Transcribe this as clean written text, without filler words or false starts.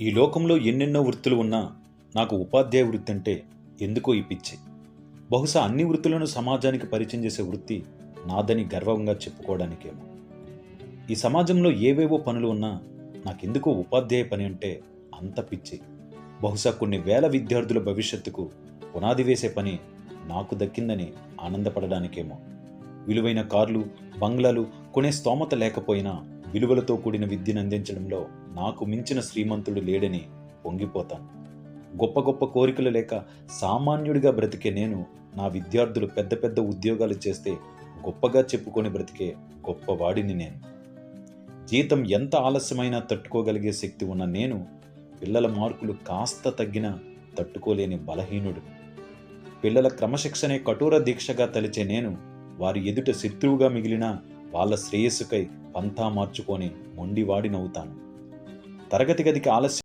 ఈ లోకంలో ఎన్నెన్నో వృత్తులు ఉన్నా నాకు ఉపాధ్యాయ వృత్తి అంటే ఎందుకో ఈ పిచ్చి. బహుశా అన్ని వృత్తులను సమాజానికి పరిచయం చేసే వృత్తి నాదని గర్వంగా చెప్పుకోవడానికేమో. ఈ సమాజంలో ఏవేవో పనులు ఉన్నా నాకెందుకో ఉపాధ్యాయ పని అంటే అంత పిచ్చి. బహుశా కొన్ని వేల విద్యార్థుల భవిష్యత్తుకు పునాది వేసే పని నాకు దక్కిందని ఆనందపడడానికేమో. విలువైన కార్లు, బంగ్లాలు కొనే స్తోమత లేకపోయినా విలువలతో కూడిన విద్యను అందించడంలో నాకు మించిన శ్రీమంతుడు లేడని పొంగిపోతాను. గొప్ప గొప్ప కోరికలు లేక సామాన్యుడిగా బ్రతికే నేను నా విద్యార్థులు పెద్ద పెద్ద ఉద్యోగాలు చేస్తే గొప్పగా చెప్పుకొని బ్రతికే గొప్పవాడిని నేను. జీతం ఎంత ఆలస్యమైనా తట్టుకోగలిగే శక్తి ఉన్న నేను పిల్లల మార్కులు కాస్త తగ్గినా తట్టుకోలేని బలహీనుడు. పిల్లల క్రమశిక్షణే కఠోర దీక్షగా తలిచే నేను వారి ఎదుట శత్రువుగా మిగిలిన వాళ్ళ శ్రేయస్సుకై పంథా మార్చుకొని మొండివాడినవుతాను. తరగతి గదికి ఆలస్యం